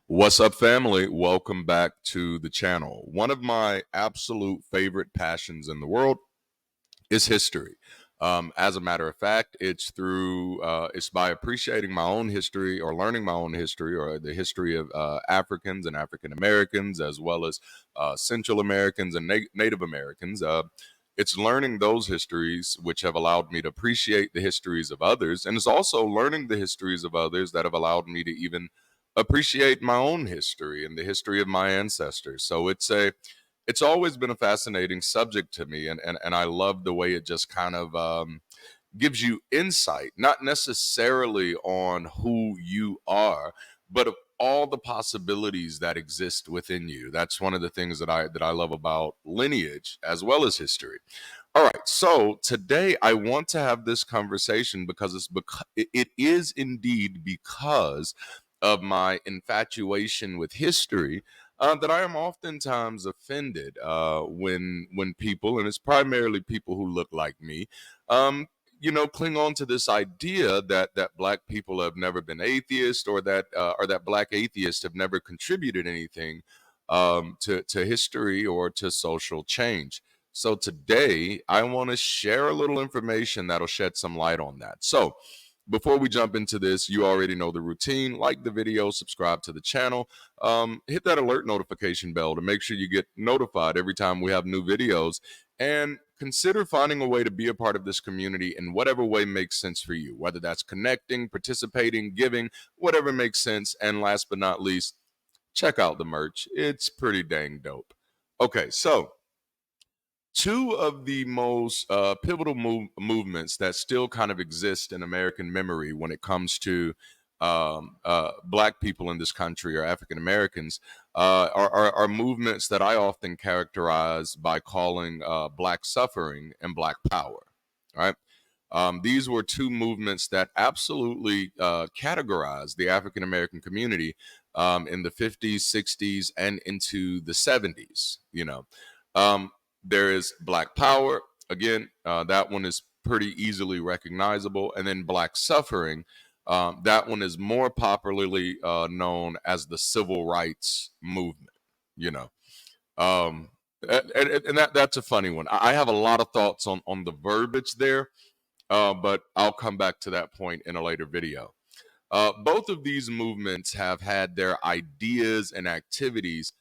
What's up, family? Welcome back to the channel. One of my absolute favorite passions in the world is history. As a matter of fact, it's by appreciating my own history or learning my own history or the history of Africans and African Americans, as well as Central Americans and Native Americans. It's learning those histories which have allowed me to appreciate the histories of others, and it's also learning the histories of others that have allowed me to even appreciate my own history and the history of my ancestors. So it's always been a fascinating subject to me, and I love the way it just kind of gives you insight, not necessarily on who you are, but of all the possibilities that exist within you. That's one of the things that I love about lineage as well as history. All right, so today I want to have this conversation because it is indeed because of my infatuation with history that I am oftentimes offended when people, and it's primarily people who look like me, cling on to this idea that Black people have never been atheists, or that Black atheists have never contributed anything to history or to social change. So today, I want to share a little information that'll shed some light on that. So before we jump into this, you already know the routine. Like the video, subscribe to the channel, hit that alert notification bell to make sure you get notified every time we have new videos, and consider finding a way to be a part of this community in whatever way makes sense for you, whether that's connecting, participating, giving, whatever makes sense. And last but not least, check out the merch. It's pretty dang dope. Okay, so two of the most pivotal movements that still kind of exist in American memory when it comes to Black people in this country, or African Americans, are movements that I often characterize by calling Black suffering and Black power. Right? These were two movements that absolutely categorized the African American community in the 50s, 60s, and into the 70s. Um, there is Black Power. Again, that one is pretty easily recognizable. And then Black Suffering, that one is more popularly known as the Civil Rights Movement. You know, um, and that's a funny one. I have a lot of thoughts on the verbiage there, but I'll come back to that point in a later video. Both of these movements have had their ideas and activities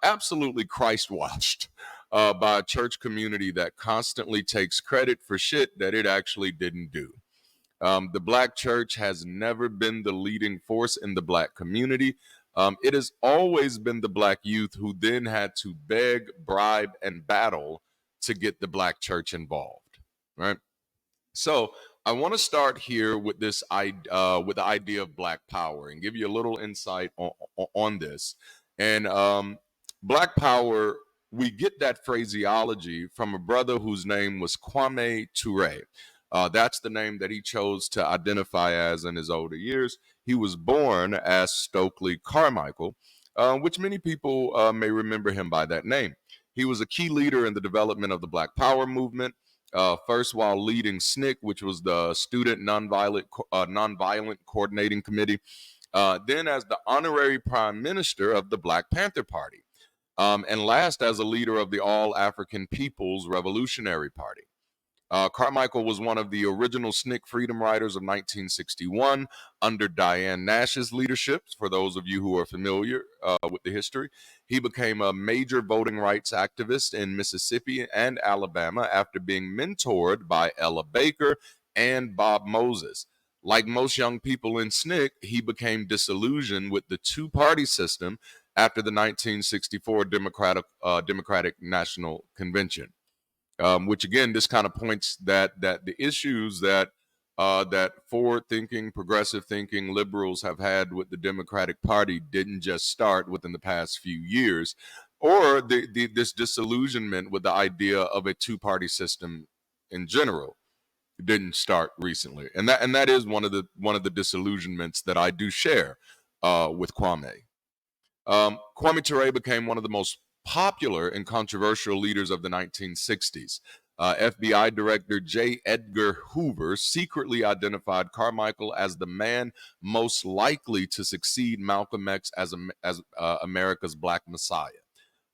absolutely Christ-washed by a church community that constantly takes credit for shit that it actually didn't do. The Black church has never been the leading force in the Black community. It has always been the Black youth who then had to beg, bribe, and battle to get the Black church involved, right? So I want to start here with with the idea of Black Power and give you a little insight on this. And Black Power, we get that phraseology from a brother whose name was Kwame Ture. That's the name that he chose to identify as in his older years. He was born as Stokely Carmichael, which many people may remember him by that name. He was a key leader in the development of the Black Power movement. First, while leading SNCC, which was the Student Nonviolent Coordinating Committee, then as the honorary prime minister of the Black Panther Party, and last as a leader of the All African People's Revolutionary Party. Carmichael was one of the original SNCC freedom riders of 1961 under Diane Nash's leadership. For those of you who are familiar with the history, he became a major voting rights activist in Mississippi and Alabama after being mentored by Ella Baker and Bob Moses. Like most young people in SNCC, he became disillusioned with the two-party system after the 1964 Democratic National Convention. Which again, this kind of points that the issues that forward-thinking, progressive-thinking liberals have had with the Democratic Party didn't just start within the past few years, or this disillusionment with the idea of a two-party system in general didn't start recently, and that is one of the disillusionments that I do share with Kwame. Kwame Ture became one of the most popular and controversial leaders of the 1960s. FBI Director J. Edgar Hoover secretly identified Carmichael as the man most likely to succeed Malcolm X as America's Black Messiah.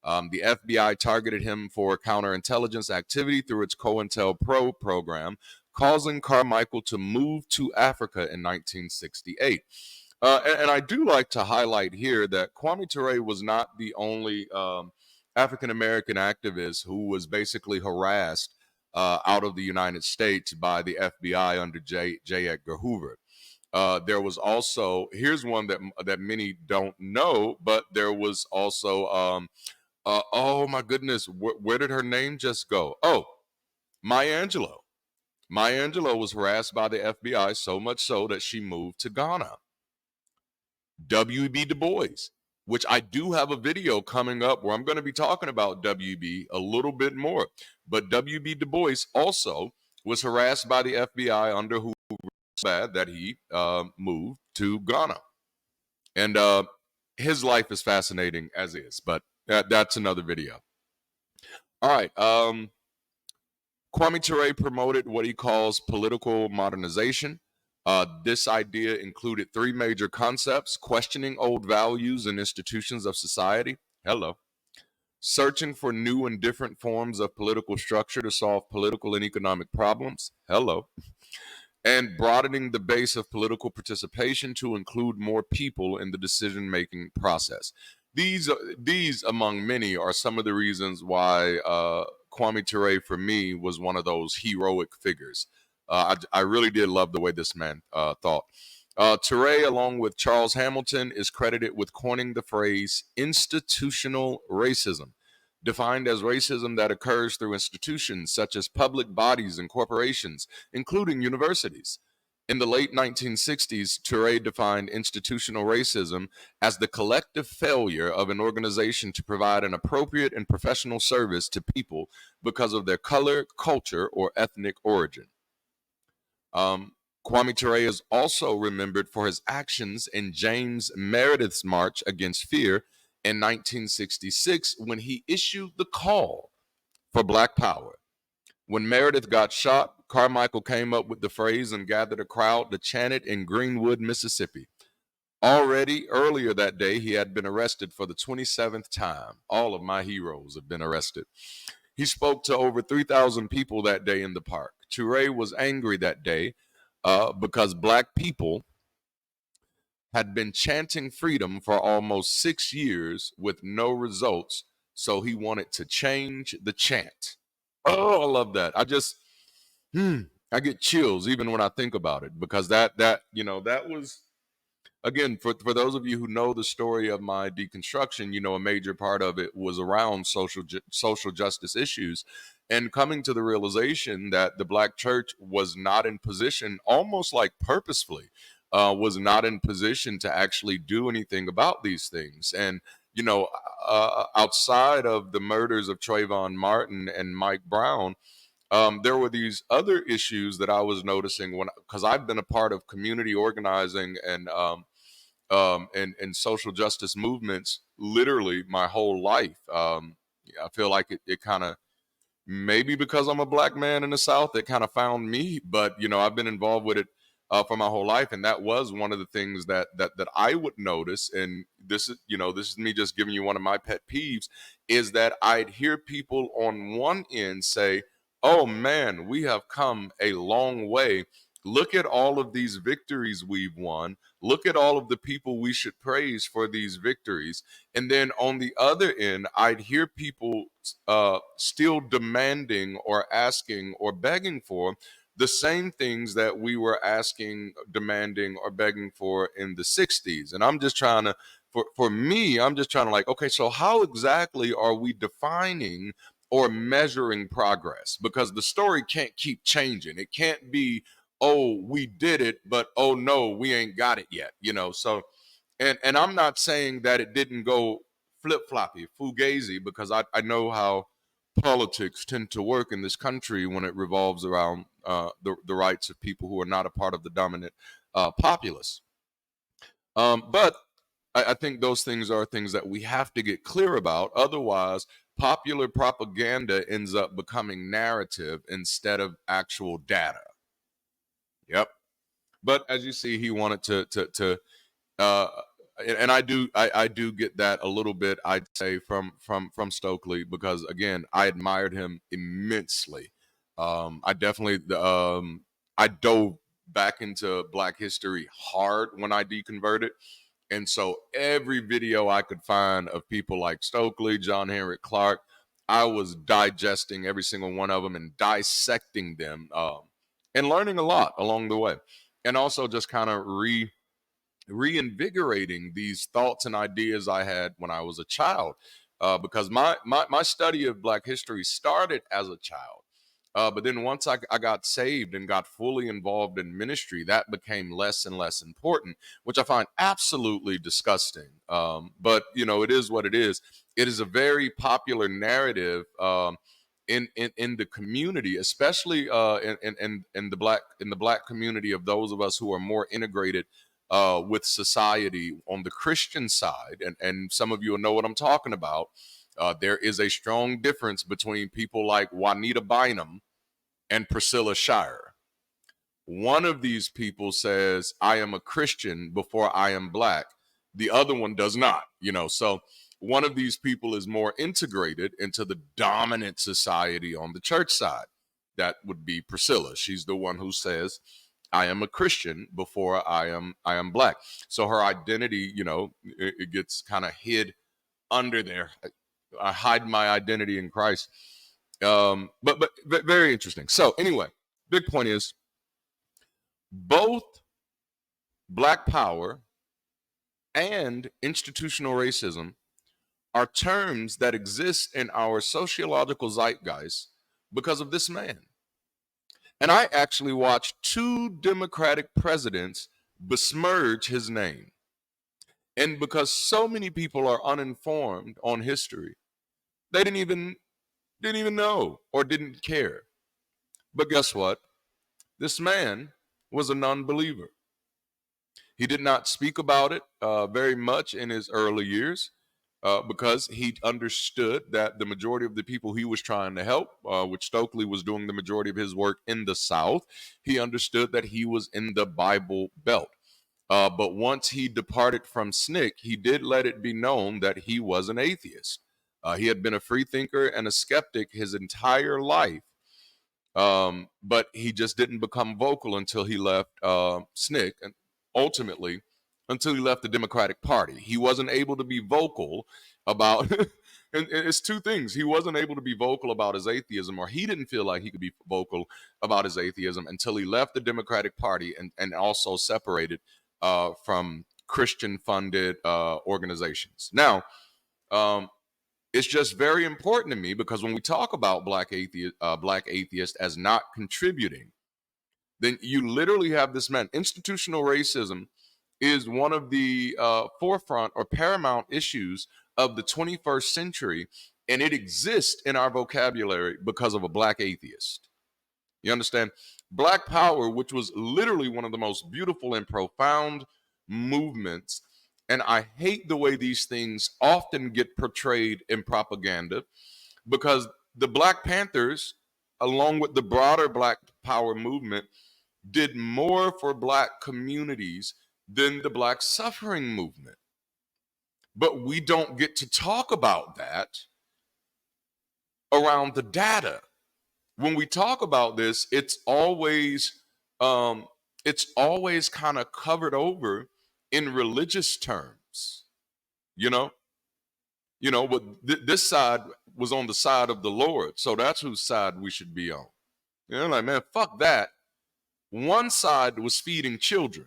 The FBI targeted him for counterintelligence activity through its COINTELPRO program, causing Carmichael to move to Africa in 1968. And I do like to highlight here that Kwame Ture was not the only African American activist who was basically harassed out of the United States by the FBI under J. Edgar Hoover. There was also, here's one that many don't know, but there was also, oh my goodness, where did her name just go? Oh, Maya Angelou. Maya Angelou was harassed by the FBI so much so that she moved to Ghana. W.B. Du Bois, which I do have a video coming up where I'm going to be talking about W.B. a little bit more. But W.B. Du Bois also was harassed by the FBI under Hoover so bad that he moved to Ghana. And his life is fascinating as is, but that's another video. All right. Kwame Ture promoted what he calls political modernization. This idea included three major concepts: questioning old values and institutions of society. Hello. Searching for new and different forms of political structure to solve political and economic problems. Hello. And broadening the base of political participation to include more people in the decision-making process. These, among many, are some of the reasons why Kwame Ture, for me, was one of those heroic figures. I really did love the way this man thought. Ture, along with Charles Hamilton, is credited with coining the phrase institutional racism, defined as racism that occurs through institutions such as public bodies and corporations, including universities. In the late 1960s, Ture defined institutional racism as the collective failure of an organization to provide an appropriate and professional service to people because of their color, culture, or ethnic origin. Kwame Ture is also remembered for his actions in James Meredith's March Against Fear in 1966 when he issued the call for Black Power. When Meredith got shot, Carmichael came up with the phrase and gathered a crowd to chant it in Greenwood, Mississippi. Already earlier that day, he had been arrested for the 27th time. All of my heroes have been arrested. He spoke to over 3,000 people that day in the park. Ture was angry that day because Black people had been chanting freedom for almost 6 years with no results, so he wanted to change the chant. Oh, I love that. I get chills even when I think about it, because that was, again, for those of you who know the story of my deconstruction, a major part of it was around social justice issues, and coming to the realization that the Black church was not in position, almost like purposefully, was not in position to actually do anything about these things. And outside of the murders of Trayvon Martin and Mike Brown, there were these other issues that I was noticing because I've been a part of community organizing and social justice movements literally my whole life. I feel like it kind of, maybe because I'm a Black man in the South, it kind of found me, but I've been involved with it for my whole life, and that was one of the things that I would notice. And this is me just giving you one of my pet peeves, is that I'd hear people on one end say, "Oh man, we have come a long way. Look at all of these victories we've won. Look at all of the people we should praise for these victories." And then on the other end, I'd hear people still demanding or asking or begging for the same things that we were asking, demanding, or begging for in the 60s. And I'm just trying to, for me, I'm just trying to like, okay, so how exactly are we defining or measuring progress? Because the story can't keep changing. It can't be, oh, we did it, but oh no, we ain't got it yet, So, and I'm not saying that it didn't go flip-floppy, fugazi, because I know how politics tend to work in this country when it revolves around the rights of people who are not a part of the dominant populace. But I think those things are things that we have to get clear about. Otherwise, popular propaganda ends up becoming narrative instead of actual data. Yep. But as you see, he wanted to uh, and I do get that a little bit, I'd say, from Stokely, because again, I admired him immensely. I definitely I dove back into Black history hard when I deconverted. And so every video I could find of people like Stokely, John Henry Clark, I was digesting every single one of them and dissecting them, and learning a lot along the way. And also just kind of reinvigorating these thoughts and ideas I had when I was a child, because my study of Black history started as a child. But then once I got saved and got fully involved in ministry, that became less and less important, which I find absolutely disgusting. But you know, it is what it is. It is a very popular narrative, in the community, especially in the black community, of those of us who are more integrated with society on the Christian side, and some of you will know what I'm talking about. There is a strong difference between people like Juanita Bynum and Priscilla Shire. One of these people says, I am a Christian before I am Black. The other one does not, you know. So one of these people is more integrated into the dominant society on the church side. That would be Priscilla. She's the one who says, I am a Christian before I am Black. So her identity, you know, it gets kind of hid under there. I hide my identity in Christ. But very interesting. So anyway, big point is, both Black power and institutional racism are terms that exist in our sociological zeitgeist because of this man. And I actually watched 2 Democratic presidents besmirch his name. And because so many people are uninformed on history, they didn't even know or didn't care. But guess what? This man was a non-believer. He did not speak about it very much in his early years, because he understood that the majority of the people he was trying to help, which Stokely was doing the majority of his work in the South, he understood that he was in the Bible Belt. But once he departed from SNCC, he did let it be known that he was an atheist. He had been a free thinker and a skeptic his entire life, but he just didn't become vocal until he left SNCC, and ultimately until he left the Democratic Party. He wasn't able to be vocal about, and it's 2 things. He wasn't able to be vocal about his atheism, or he didn't feel like he could be vocal about his atheism until he left the Democratic Party, and also separated from Christian-funded organizations. Now, it's just very important to me, because when we talk about Black atheists as not contributing, then you literally have this man. Institutional racism is one of the forefront or paramount issues of the 21st century, and it exists in our vocabulary because of a Black atheist. You understand? Black Power, which was literally one of the most beautiful and profound movements, and I hate the way these things often get portrayed in propaganda, because the Black Panthers, along with the broader Black Power movement, did more for Black communities than the Black suffering movement. But we don't get to talk about that around the data. When we talk about this, it's always kind of covered over in religious terms, you know. But this side was on the side of the Lord, so that's whose side we should be on. Like, man, fuck that. One side was feeding children.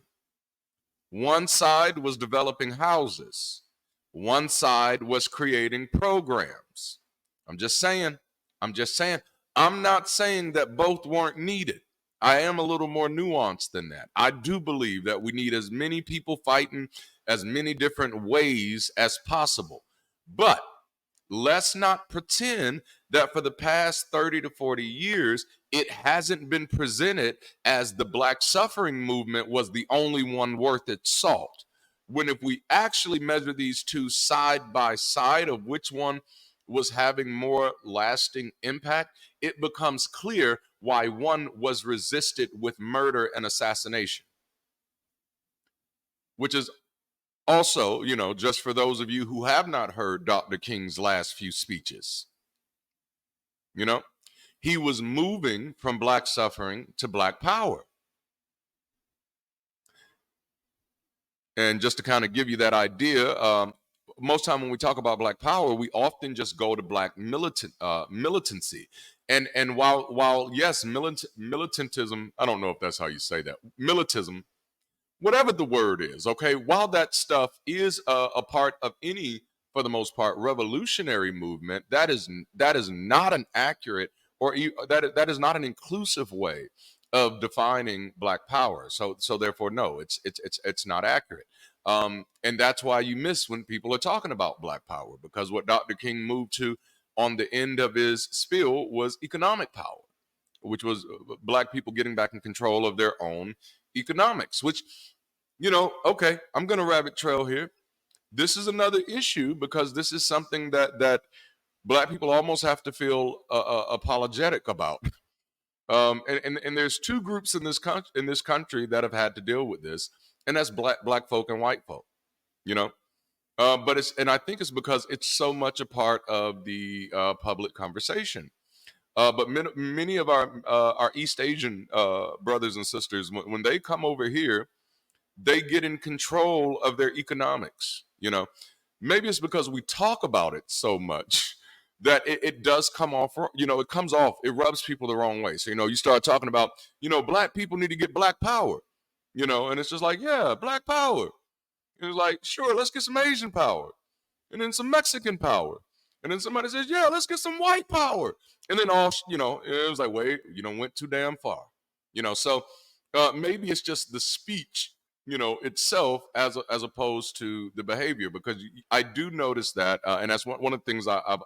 One side was developing houses. One side was creating programs. I'm just saying. I'm not saying that both weren't needed. I am a little more nuanced than that. I do believe that we need as many people fighting as many different ways as possible. But let's not pretend that for the past 30 to 40 years, it hasn't been presented as the Black suffering movement was the only one worth its salt. When if we actually measure these two side by side of which one was having more lasting impact, it becomes clear why one was resisted with murder and assassination, which is also, just for those of you who have not heard Dr. King's last few speeches, he was moving from black suffering to black power. And just to kind of give you that idea, most time when we talk about black power, we often just go to black militancy. And while yes, militantism, I don't know if that's how you say that, militism, whatever the word is, okay, while that stuff is a part of any, for the most part, revolutionary movement, that is not an accurate, or that is not an inclusive way of defining black power. So therefore, no, it's not accurate. And that's why you miss when people are talking about black power, because what Dr. King moved to on the end of his spiel was economic power, which was black people getting back in control of their own economics, which, okay, I'm going to rabbit trail here. This is another issue, because this is something that black people almost have to feel apologetic about. And there's two groups in this country that have had to deal with this, and that's black folk and white folk, but I think it's because it's so much a part of the public conversation. But many of our East Asian brothers and sisters, when they come over here, they get in control of their economics. Maybe it's because we talk about it so much that it does come off, it comes off, it rubs people the wrong way. So, you start talking about, black people need to get black power, and it's just like, yeah, black power. And it's like, sure, let's get some Asian power, and then some Mexican power. And then somebody says, yeah, let's get some white power. And then it was like, wait, went too damn far. So maybe it's just the speech, itself as opposed to the behavior, because I do notice that, and that's one of the things I've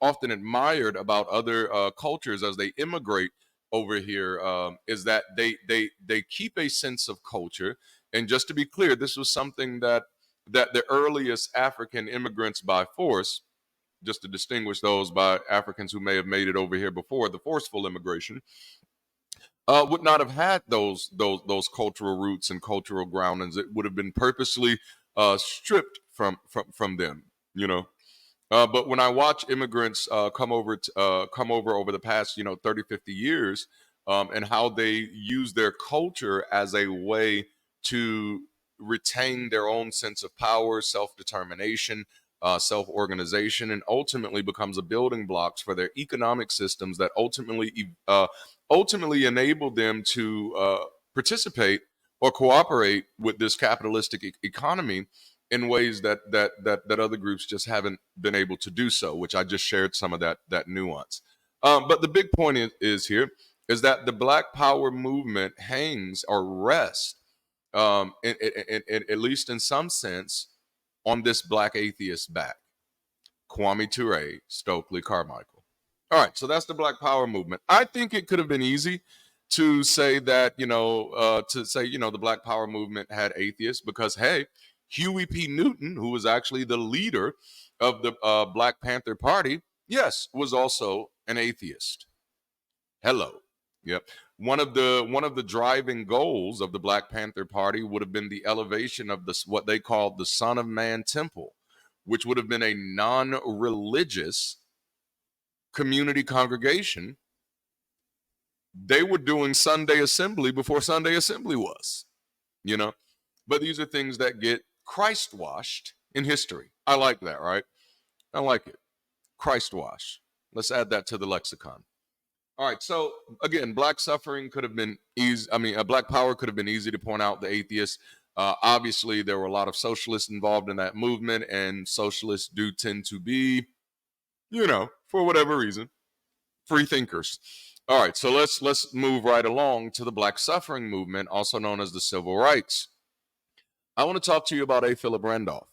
often admired about other cultures as they immigrate over here, is that they keep a sense of culture. And just to be clear, this was something that the earliest African immigrants by force, just to distinguish those by Africans who may have made it over here before the forceful immigration, would not have had those cultural roots and cultural groundings. It would have been purposely stripped from them, But when I watch immigrants come over over the past 30, 50 years, and how they use their culture as a way to retain their own sense of power, self-determination, self-organization, and ultimately becomes a building blocks for their economic systems that ultimately enable them to participate or cooperate with this capitalistic economy in ways that other groups just haven't been able to do so, which I just shared some of that nuance. But the big point is here is that the Black Power movement hangs or rests, at least in some sense, on this Black atheist back, Kwame Ture, Stokely Carmichael. All right, so that's the Black Power movement. I think it could have been easy to say that, the Black Power movement had atheists, because, hey, Huey P. Newton, who was actually the leader of the Black Panther Party, yes, was also an atheist. Hello. Yep. One of the driving goals of the Black Panther Party would have been the elevation of what they called the Son of Man Temple, which would have been a non-religious community congregation. They were doing Sunday assembly before Sunday assembly was, But these are things that get Christ washed in history. I like that, right? I like it. Christ wash. Let's add that to the lexicon. All right. So again, Black suffering could have been easy. Black power could have been easy to point out the atheists. Obviously, there were a lot of socialists involved in that movement, and socialists do tend to be, for whatever reason, free thinkers. All right. So let's move right along to the Black suffering movement, also known as the civil rights. I want to talk to you about A. Philip Randolph.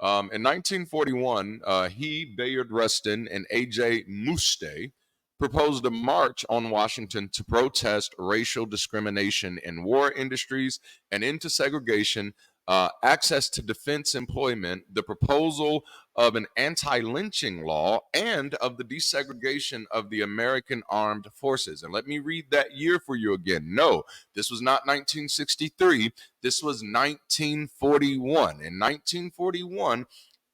In 1941, he, Bayard Rustin, and A.J. Muste proposed a march on Washington to protest racial discrimination in war industries and into segregation access to defense employment, the proposal of an anti-lynching law, and of the desegregation of the American armed forces. And let me read that year for you again. No, this was not 1963. This was 1941. In 1941,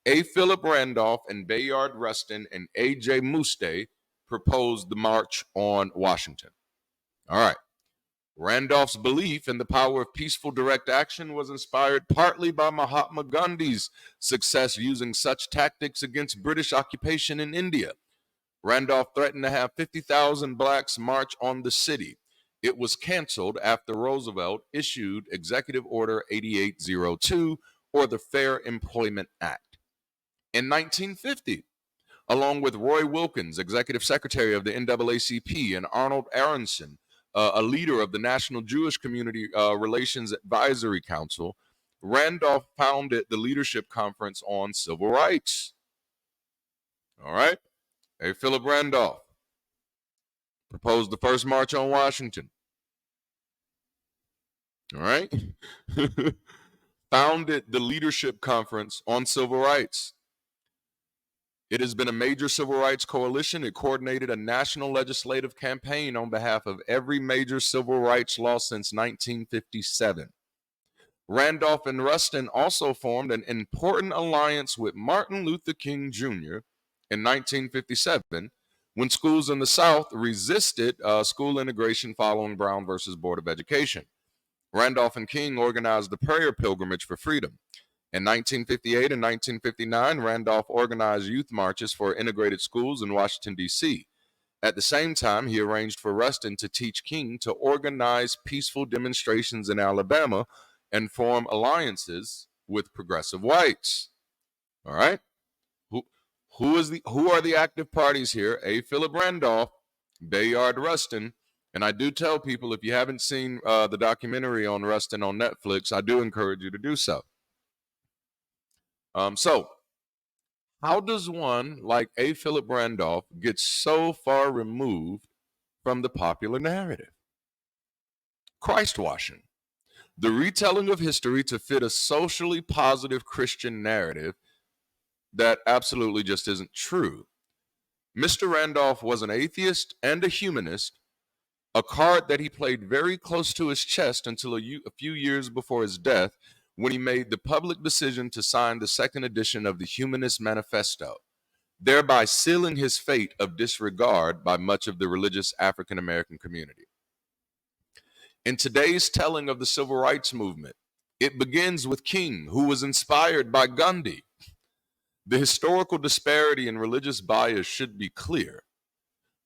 A. Philip Randolph and Bayard Rustin and A.J. Muste proposed the March on Washington. All right. Randolph's belief in the power of peaceful direct action was inspired partly by Mahatma Gandhi's success using such tactics against British occupation in India. Randolph threatened to have 50,000 blacks march on the city. It was canceled after Roosevelt issued Executive Order 8802, or the Fair Employment Act. In 1950, along with Roy Wilkins, Executive Secretary of the NAACP, and Arnold Aronson, a leader of the National Jewish Community Relations Advisory Council, Randolph founded the Leadership Conference on Civil Rights. All right. A. Philip Randolph proposed the first March on Washington. All right. Founded the Leadership Conference on Civil Rights. It has been a major civil rights coalition. It coordinated a national legislative campaign on behalf of every major civil rights law since 1957. Randolph and Rustin also formed an important alliance with Martin Luther King Jr. in 1957 when schools in the South resisted school integration following Brown versus Board of Education. Randolph and King organized the Prayer Pilgrimage for Freedom. In 1958 and 1959, Randolph organized youth marches for integrated schools in Washington, D.C. At the same time, he arranged for Rustin to teach King to organize peaceful demonstrations in Alabama and form alliances with progressive whites. All right? Who are the active parties here? A. Philip Randolph, Bayard Rustin. And I do tell people, if you haven't seen the documentary on Rustin on Netflix, I do encourage you to do so. So, how does one like A. Philip Randolph get so far removed from the popular narrative? Christ washing, the retelling of history to fit a socially positive Christian narrative that absolutely just isn't true. Mr. Randolph was an atheist and a humanist, a card that he played very close to his chest until a few years before his death, when he made the public decision to sign the second edition of the Humanist Manifesto, thereby sealing his fate of disregard by much of the religious African American community. In today's telling of the civil rights movement, it begins with King, who was inspired by Gandhi. The historical disparity in religious bias should be clear.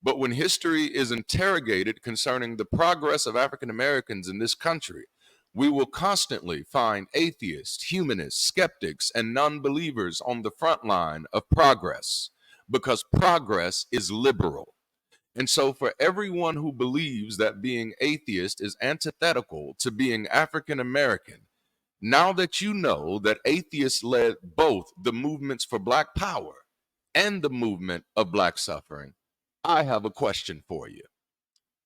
But when history is interrogated concerning the progress of African Americans in this country, we will constantly find atheists, humanists, skeptics, and non-believers on the front line of progress, because progress is liberal. And so for everyone who believes that being atheist is antithetical to being African American, now that you know that atheists led both the movements for Black power and the movement of Black suffering, I have a question for you.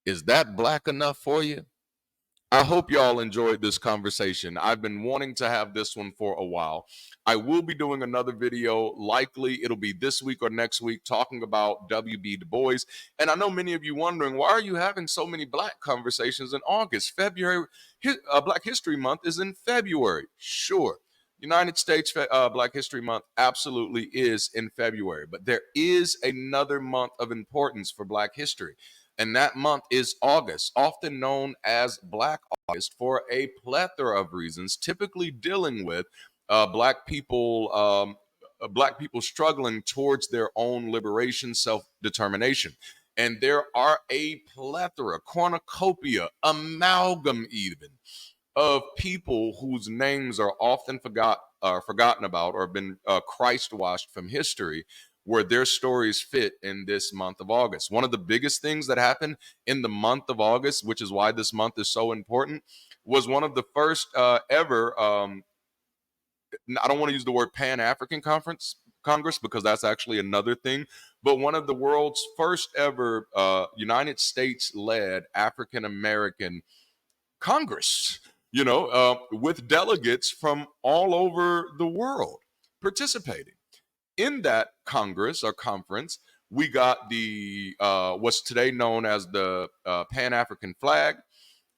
Is that Black enough for you? I hope y'all enjoyed this conversation. I've been wanting to have this one for a while. I will be doing another video. Likely it'll be this week or next week, talking about W.B. Du Bois. And I know many of you wondering, why are you having so many Black conversations in August? February, Black History Month is in February. Sure. United States Black History Month absolutely is in February, but there is another month of importance for Black history. And that month is August, often known as Black August, for a plethora of reasons, typically dealing with Black people struggling towards their own liberation, self-determination. And there are a plethora, cornucopia, amalgam even, of people whose names are often forgotten about or have been Christ-washed from history, where their stories fit in this month of August. One of the biggest things that happened in the month of August, which is why this month is so important, was one of the first ever, I don't want to use the word Pan-African Congress, because that's actually another thing, but one of the world's first ever United States-led African-American Congress. with delegates from all over the world participating. In that Congress or conference, we got the what's today known as the Pan-African flag,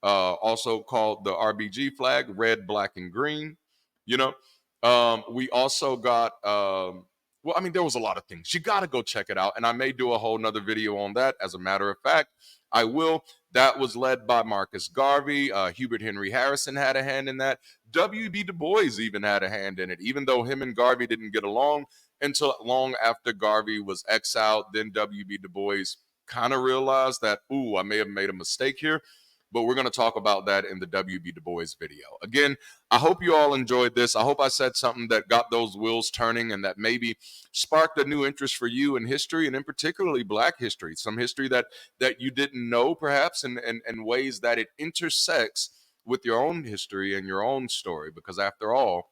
also called the RBG flag, red, black, and green. You know, we also got, well, I mean, there was a lot of things. You got to go check it out. And I may do a whole nother video on that. As a matter of fact, I will. That was led by Marcus Garvey. Hubert Henry Harrison had a hand in that. W.B. Du Bois even had a hand in it, even though him and Garvey didn't get along until long after Garvey was exiled. Then W.B. Du Bois kind of realized that, ooh, I may have made a mistake here. But we're going to talk about that in the W.B. Du Bois video. Again, I hope you all enjoyed this. I hope I said something that got those wheels turning and that maybe sparked a new interest for you in history, and in particularly Black history, some history that you didn't know perhaps, and ways that it intersects with your own history and your own story. Because after all,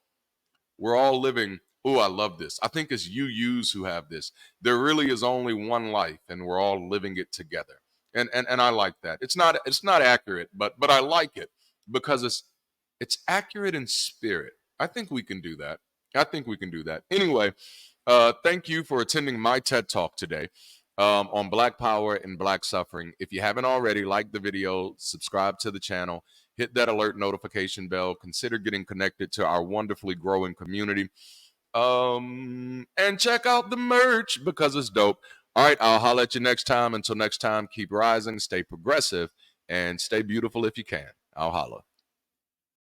we're all living. Oh, I love this. I think it's yous who have this. There really is only one life, and we're all living it together. And I like that. It's not accurate, but I like it because it's accurate in spirit. I think we can do that. I think we can do that. Anyway, thank you for attending my TED Talk today on Black Power and Black Suffering. If you haven't already, like the video, subscribe to the channel, hit that alert notification bell, consider getting connected to our wonderfully growing community. And check out the merch because it's dope. All right, I'll holler at you next time. Until next time, keep rising, stay progressive, and stay beautiful if you can. I'll holla.